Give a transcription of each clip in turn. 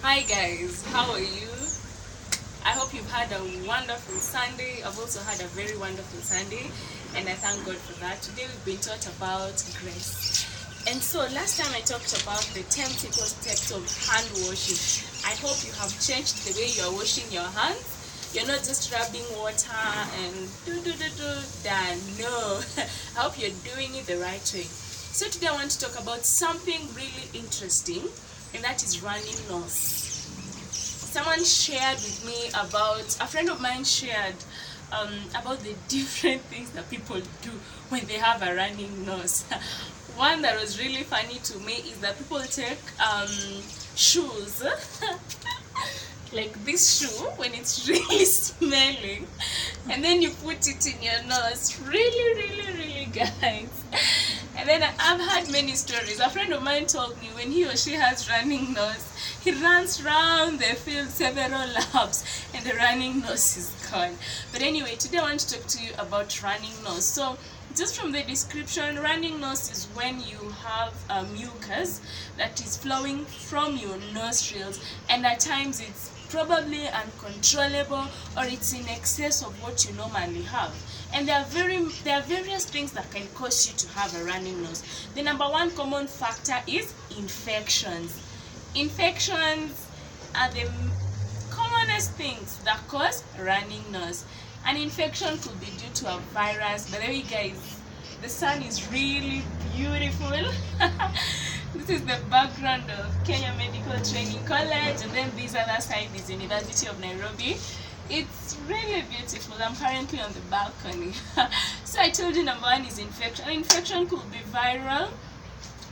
Hi guys, how are you? I hope you've had a wonderful Sunday. I've also had a very wonderful Sunday, and I thank God for that. Today we've been taught about grace. And so last time I talked about the 10 simple steps of hand washing. I hope you have changed the way you're washing your hands. You're not just rubbing water and done. No. I hope you're doing it the right way. So today I want to talk about something really interesting, and that is running nose. Someone shared with me about, a friend of mine shared about the different things that people do when they have a running nose. One that was really funny to me is that people take shoes like this shoe when it's really smelling, and then you put it in your nose. Really, guys. And then I've had many stories. A friend of mine told me when he or she has running nose, he runs round the field several laps and the running nose is gone. But anyway, today I want to talk to you about running nose. So just from the description, running nose is when you have mucus that is flowing from your nostrils, and at times it's probably uncontrollable or it's in excess of what you normally have. And there are various things that can cause you to have a running nose. The number one common factor is infections. Infections are the commonest things that cause running nose. An infection could be due to a virus. By the way, guys, the sun is really beautiful. This is the background of Kenya Medical Training College, and then this other side is University of Nairobi. It's really beautiful. I'm currently on the balcony. So I told you number one is infection. An infection could be viral,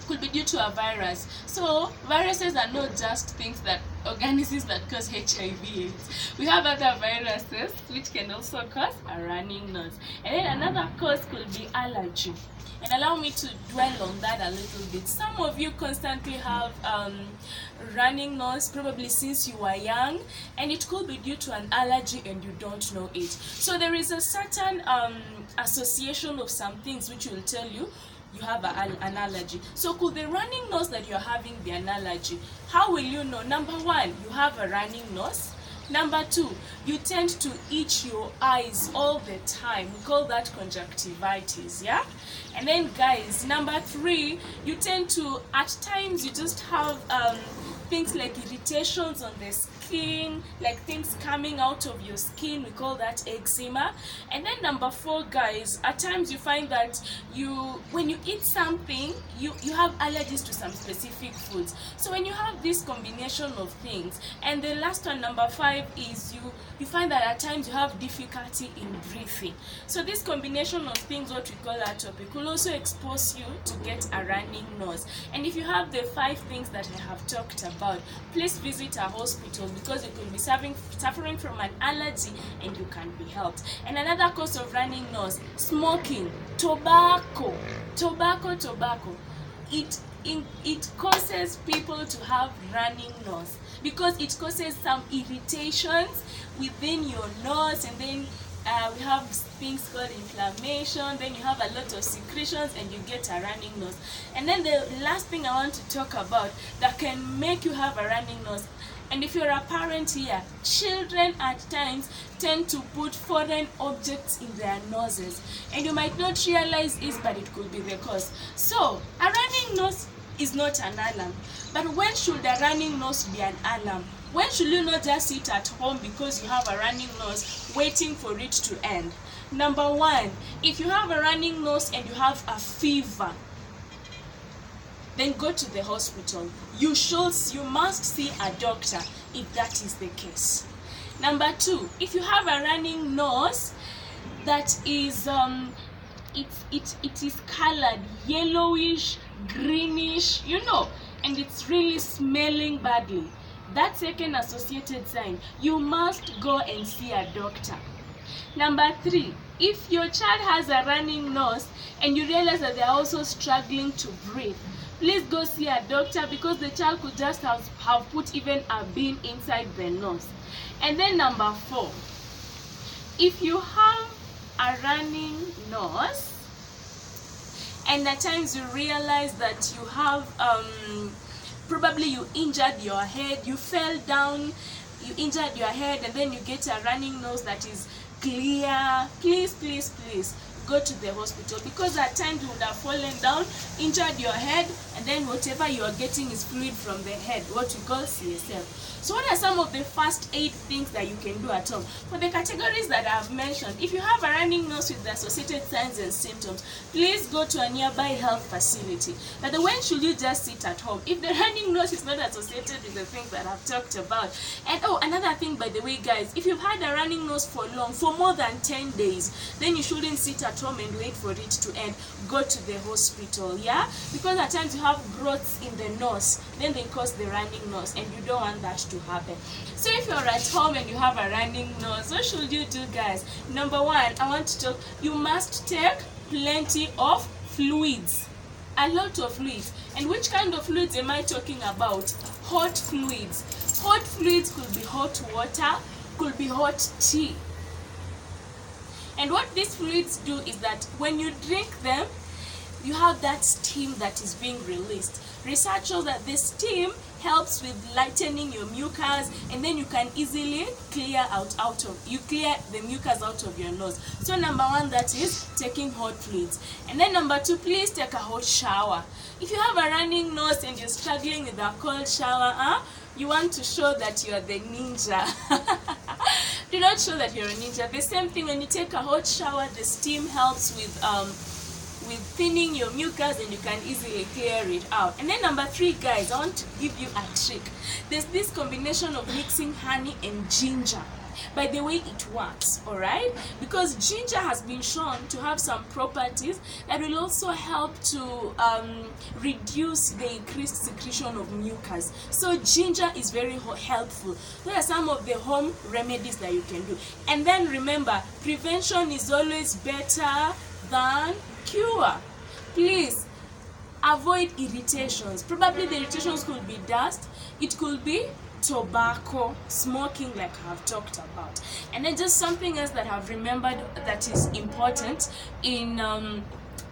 could be due to a virus. So viruses are not just things that organisms that cause HIV/AIDS. We have other viruses which can also cause a running nose. And then another cause could be allergy. And allow me to dwell on that a little bit. Some of you constantly have running nose, probably since you were young, and it could be due to an allergy and you don't know it. So there is a certain association of some things which will tell you you have an allergy. So could the running nose that you're having be an allergy? How will you know? Number one, you have a running nose. Number two, you tend to itch your eyes all the time. We call that conjunctivitis, yeah? And then guys, number three, you tend to, at times you just have things like irritations on the skin, like things coming out of your skin. We call that eczema. And then number four, guys, at times you find that when you eat something, you have allergies to some specific foods. So when you have this combination of things, and the last one, number five, is you find that at times you have difficulty in breathing. So this combination of things, what we call atopic, will also expose you to get a running nose. And if you have the 5 things that I have talked about, please visit a hospital, because you could be suffering from an allergy and you can be helped. And another cause of running nose, smoking, tobacco. It causes people to have running nose because it causes some irritations within your nose, and then we have things called inflammation. Then you have a lot of secretions and you get a running nose. And then the last thing I want to talk about that can make you have a running nose, and if you're a parent here, children at times tend to put foreign objects in their noses, and you might not realize this, but it could be the cause. So a running nose is not an alarm. But when should a running nose be an alarm? When should you not just sit at home because you have a running nose waiting for it to end? Number one, if you have a running nose and you have a fever, then go to the hospital. You must see a doctor if that is the case. Number two, if you have a running nose that is it is colored yellowish, greenish, and it's really smelling badly, that second associated sign, you must go and see a doctor. Number three, if your child has a running nose and you realize that they're also struggling to breathe, please go see a doctor, because the child could just have put even a bean inside the nose. And then number four, if you have a running nose and at times you realize that you have probably you injured your head, you fell down, you injured your head, and then you get a running nose that is clear, please go to the hospital, because at times you would have fallen down, injured your head, and then whatever you are getting is fluid from the head, what we call CSF. So what are some of the first aid things that you can do at home? For the categories that I have mentioned, if you have a running nose with the associated signs and symptoms, please go to a nearby health facility. But when should you just sit at home? If the running nose is not associated with the things that I've talked about. And another thing, by the way, guys, if you've had a running nose for long, for more than 10 days, then you shouldn't sit at home and wait for it to end. Go to the hospital, yeah? Because at times you have growths in the nose, then they cause the running nose, and you don't want that to happen. So if you're at home and you have a running nose, what should you do, guys? Number one, I want to talk, you must take plenty of fluids. A lot of fluids. And which kind of fluids am I talking about? Hot fluids. Hot fluids could be hot water, could be hot tea. And what these fluids do is that when you drink them, you have that steam that is being released. Research shows that the steam helps with lightening your mucus, and then you can easily clear the mucus out of your nose. So number one, that is taking hot fluids. And then number two, please take a hot shower. If you have a running nose and you're struggling with a cold shower, you want to show that you are the ninja. Do not show that you're a ninja. The same thing, when you take a hot shower, the steam helps with thinning your mucus, and you can easily clear it out. And then number three, guys, I want to give you a trick. There's this combination of mixing honey and ginger. By the way, it works, alright? Because ginger has been shown to have some properties that will also help to reduce the increased secretion of mucus. So ginger is very helpful. There are some of the home remedies that you can do. And then remember, prevention is always better than cure. Please avoid irritations. Probably the irritations could be dust, it could be tobacco, smoking, like I've talked about. And then just something else that I've remembered that is important in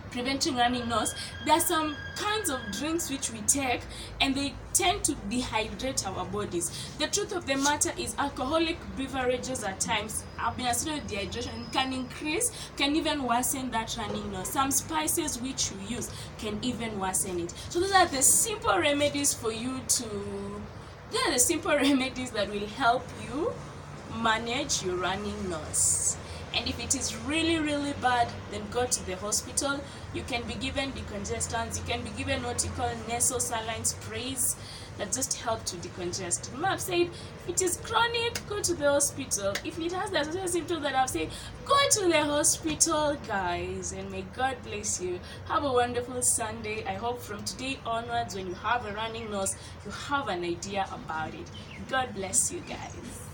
preventing running nose. There are some kinds of drinks which we take, and they tend to dehydrate our bodies. The truth of the matter is, alcoholic beverages at times have been associated with dehydration, can even worsen that running nose. Some spices which you use can even worsen it. So those are the simple remedies for you to They are the simple remedies that will help you manage your running nose. And if it is really bad, then go to the hospital. You can be given decongestants, you can be given what you call nasal saline sprays that just help to decongest. I've said, if it is chronic, go to the hospital. If it has the associated symptoms that I've said, go to the hospital, guys. And may God bless you. Have a wonderful Sunday. I hope from today onwards, when you have a running nose, you have an idea about it. God bless you, guys.